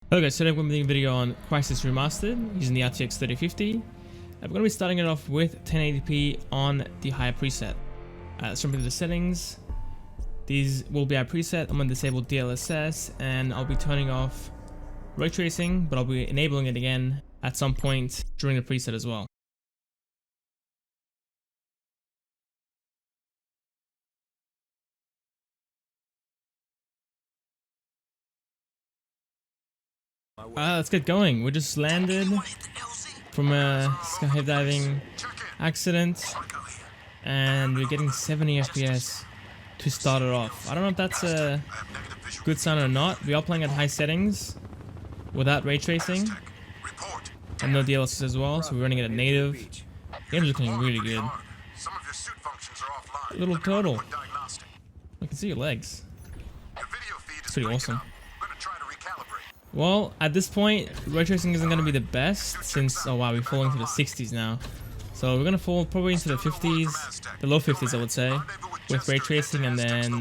Hello guys, today I'm going to be making a video on CRYSIS Remastered using the RTX 3050. We're going to be starting it off with 1080p on the higher preset. Let's jump into the settings. These will be our preset. I'm going to disable DLSS and I'll be turning off ray tracing, but I'll be enabling it again at some point during the preset as well. Let's get going. We just landed from a skydiving accident and we're getting 70 FPS to start it off. I don't know if that's a good sign or not. We are playing at high settings without ray tracing and no DLSS as well, so we're running it at native. Game's looking really good. Little turtle. I can see your legs. It's pretty awesome. Well, at this point, ray tracing isn't going to be the best since, oh wow, we're falling into the 60s now. So we're going to fall probably into the 50s, the low 50s I would say, with ray tracing, and then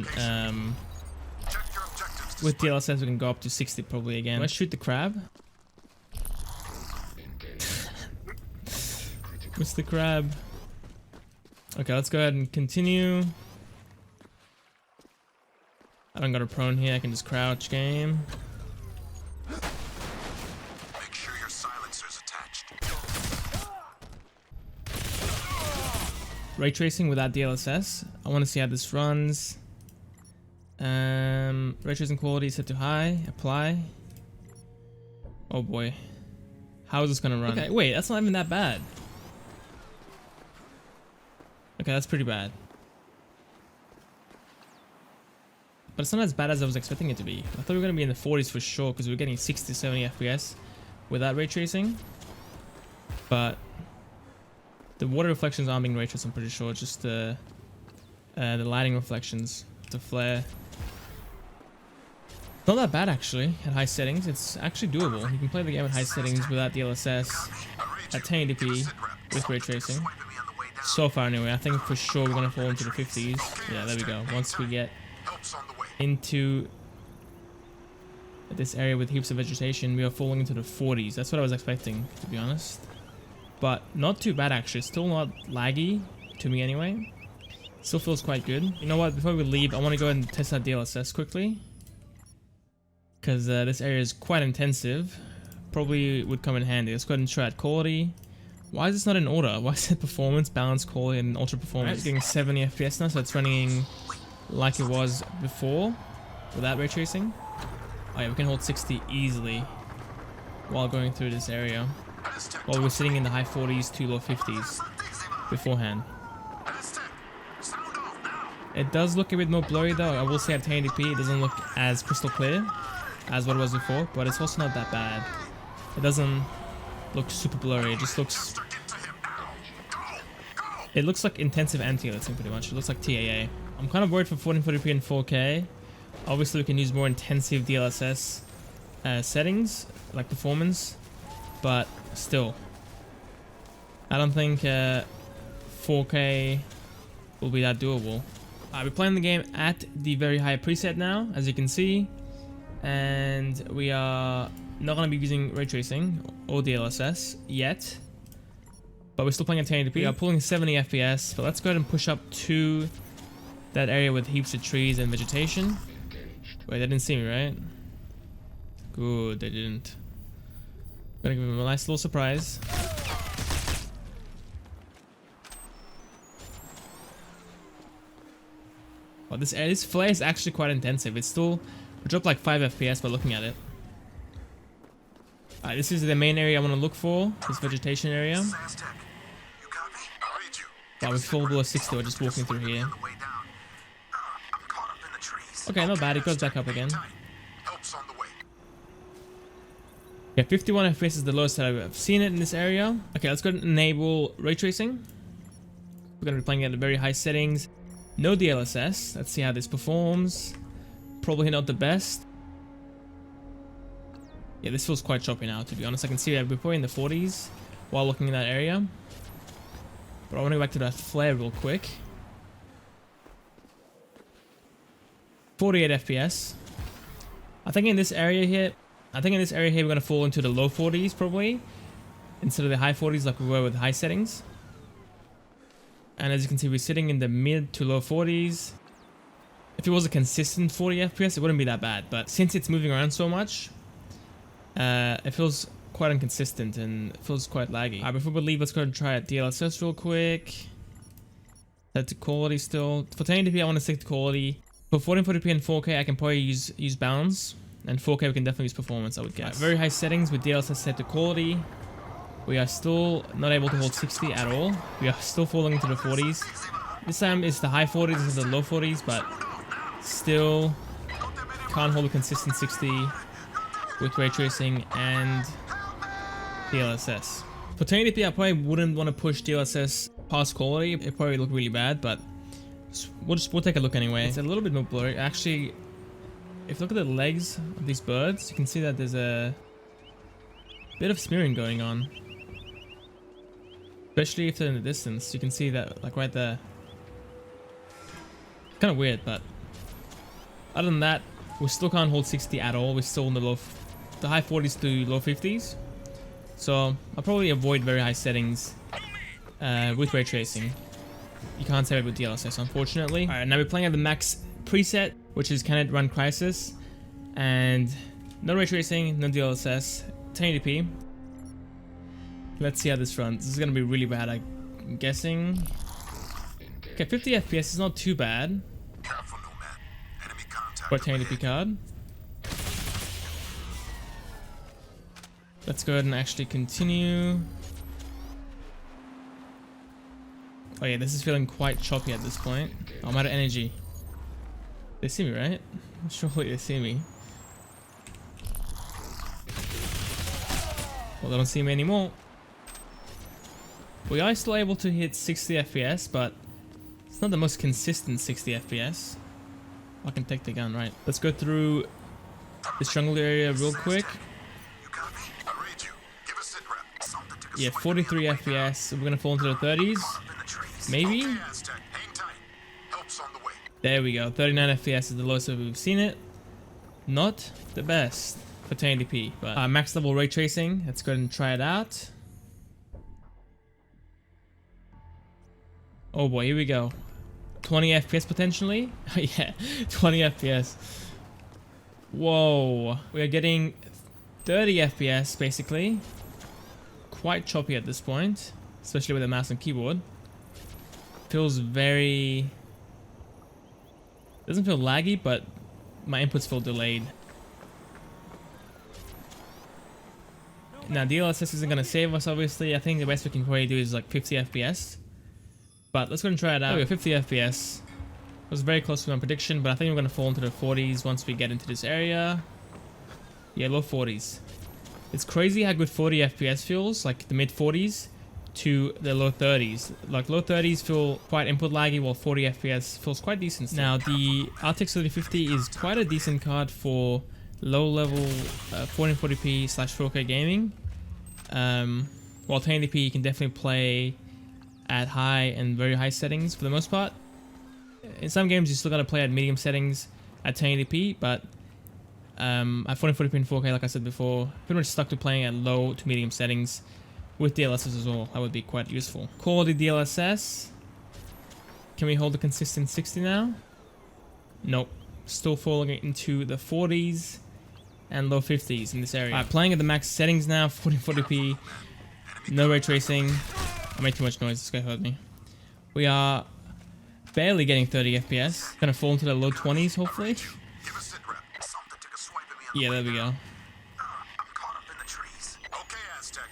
with DLSS we can go up to 60 probably again. Let's shoot the crab. What's the crab? Okay, let's go ahead and continue. I don't got a prone here, I can just crouch game. Ray tracing without DLSS. I want to see how this runs. Ray tracing quality set to high. Apply. Oh boy. How is this gonna run? Okay, wait, that's not even that bad. Okay, that's pretty bad. But it's not as bad as I was expecting it to be. I thought we were gonna be in the 40s for sure because we were getting 60 to 70 FPS without ray tracing. But the water reflections aren't being ray traced, I'm pretty sure. It's just the lighting reflections, the flare. Not that bad actually at high settings. It's actually doable. You can play the game at high settings without DLSS at 1080p with ray tracing. So far anyway, I think for sure we're gonna fall into the 50s. Yeah, there we go. Once we get into this area with heaps of vegetation, we are falling into the 40s. That's what I was expecting, to be honest. But not too bad actually, still not laggy to me anyway. Still feels quite good. You know what, before we leave, I want to go ahead and test out DLSS quickly. Because this area is quite intensive. Probably would come in handy. Let's go ahead and try out quality. Why is this not in order? Why is it performance, balance, quality, and ultra performance? It's getting 70 FPS now, so it's running like it was before without ray tracing. Oh yeah, we can hold 60 easily while going through this area. While we're sitting in the high 40s to low 50s beforehand. It does look a bit more blurry though. I will say at 1080p it doesn't look as crystal clear as what it was before, but it's also not that bad. It doesn't look super blurry, it just looks... It looks like intensive anti-aliasing pretty much. It looks like TAA. I'm kind of worried for 1440p and 4K. Obviously we can use more intensive DLSS settings, like performance. But still, I don't think 4K will be that doable. We're playing the game at the very high preset now, as you can see, and we are not going to be using ray tracing or DLSS yet, but we're still playing at 1080p. We are pulling 70 FPS, but let's go ahead and push up to that area with heaps of trees and vegetation. Wait, they didn't see me, right? Good, they didn't. Gonna give him a nice little surprise. Well, this flare is actually quite intensive. It's still dropped like 5 FPS by looking at it. This is the main area I want to look for. This vegetation area. Wow, we fall below 60. We're just walking through here. Okay, not bad. It goes back up again. Yeah, 51 FPS is the lowest that I've seen it in this area. Okay, let's go ahead and enable ray tracing. We're going to be playing at very high settings. No DLSS. Let's see how this performs. Probably not the best. Yeah, this feels quite choppy now, to be honest. I can see that we're probably in the 40s while looking in that area. But I want to go back to that flare real quick. 48 FPS. I think in this area here, I think in this area here we're going to fall into the low 40s probably, instead of the high 40s like we were with high settings. And as you can see, we're sitting in the mid to low 40s. If it was a consistent 40 FPS, it wouldn't be that bad. But since it's moving around so much, it feels quite inconsistent and it feels quite laggy. Alright, before we leave, let's go and try out DLSS real quick. Set to quality still. For 1080p, I want to stick to quality. For 1440p and 4K, I can probably use balance. And 4K, we can definitely use performance, I would guess. Right, very high settings with DLSS set to quality. We are still not able to hold 60 at all. We are still falling into the 40s. This time it's the high 40s instead of the low 40s, but still can't hold a consistent 60 with ray tracing and DLSS. For 1080p, I probably wouldn't want to push DLSS past quality. It probably look really bad, but we'll take a look anyway. It's a little bit more blurry. Actually, if you look at the legs of these birds, you can see that there's a bit of smearing going on. Especially if they're in the distance, you can see that like right there. Kind of weird, but other than that, we still can't hold 60 at all. We're still in the high 40s to low 50s. So I'll probably avoid very high settings with ray tracing. You can't save it with DLSS, unfortunately. Alright, now we're playing at the max preset, which is can it run CRYSIS, and no ray tracing, no DLSS, 1080p. Let's see how this runs. This is gonna be really bad, I'm guessing. Okay, 50 FPS is not too bad for a 1080p card. Let's go ahead and actually continue. Oh yeah, this is feeling quite choppy at this point. I'm out of energy. They see me, right? Surely they see me. Well, they don't see me anymore. We are still able to hit 60 FPS, but it's not the most consistent 60 FPS. I can take the gun, right? Let's go through this jungle area real quick. Yeah, 43 FPS. We're gonna fall into the 30s. Maybe? There we go. 39 FPS is the lowest we've seen it. Not the best for 1080p, but max level ray tracing. Let's go ahead and try it out. Oh boy, here we go. 20 FPS potentially. Yeah, 20 FPS. Whoa, we are getting 30 FPS basically. Quite choppy at this point, especially with the mouse and keyboard. Feels very... doesn't feel laggy, but my inputs feel delayed. Now DLSS isn't gonna save us, obviously. I think the best we can probably do is like 50 FPS. But let's go and try it out. Okay, 50 FPS. It was very close to my prediction, but I think we're gonna fall into the 40s once we get into this area. Yeah, low 40s. It's crazy how good 40 FPS feels, like the mid 40s to the low 30s. Like low 30s feel quite input laggy, while 40 FPS feels quite decent still. Now the RTX 3050 is quite a decent card for low level 1440p/4K gaming. While 1080p you can definitely play at high and very high settings for the most part. In some games you still gotta play at medium settings at 1080p, but at 1440p and 4K, like I said before, pretty much stuck to playing at low to medium settings with DLSS as well. That would be quite useful. Quality DLSS. Can we hold a consistent 60 now? Nope. Still falling into the 40s and low 50s in this area. Alright, playing at the max settings now, 1440p, no ray tracing. I made too much noise, this guy heard me. We are barely getting 30 FPS. Gonna fall into the low 20s, hopefully. Yeah, there we go.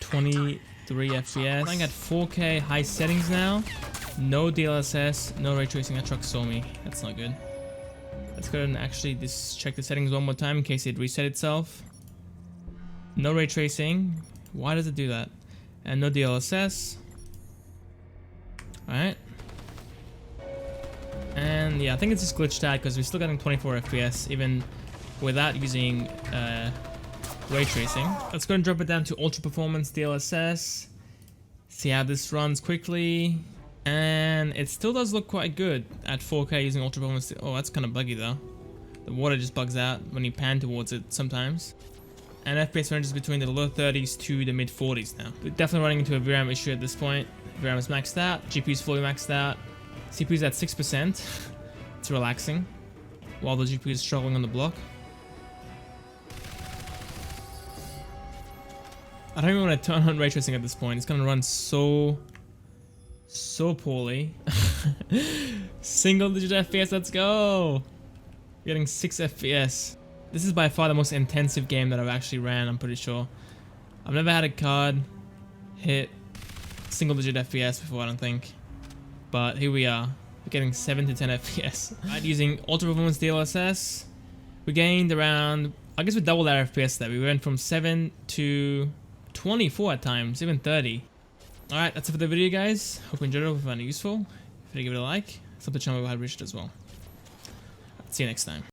23 FPS. Playing at 4K high settings now. No DLSS, no ray tracing. That truck saw me. That's not good. Let's go ahead and actually just check the settings one more time in case it reset itself. No ray tracing. Why does it do that? And no DLSS. Alright. And yeah, I think it's just glitched out because we're still getting 24 FPS even without using ray tracing. Let's go and drop it down to ultra performance DLSS. See how this runs quickly. And it still does look quite good at 4K using ultra performance. Oh, that's kind of buggy though. The water just bugs out when you pan towards it sometimes. and FPS ranges between the low 30s to the mid 40s now. We're definitely running into a VRAM issue at this point. VRAM is maxed out, GPU is fully maxed out, CPU is at 6%. It's relaxing, while the GPU is struggling on the block. I don't even want to turn on ray tracing at this point. It's gonna run so poorly. Single digit FPS, let's go! Getting 6 FPS. This is by far the most intensive game that I've actually ran, I'm pretty sure. I've never had a card hit single digit FPS before, I don't think. But here we are. We're getting 7 to 10 FPS. Right, using ultra performance DLSS, we gained around, I guess we doubled our FPS there. We went from 7 to 24 at times, even 30. Alright, that's it for the video, guys. Hope you enjoyed it. Hope you found it useful. If you give it a like, sub to the channel, we'll have Richard as well. See you next time.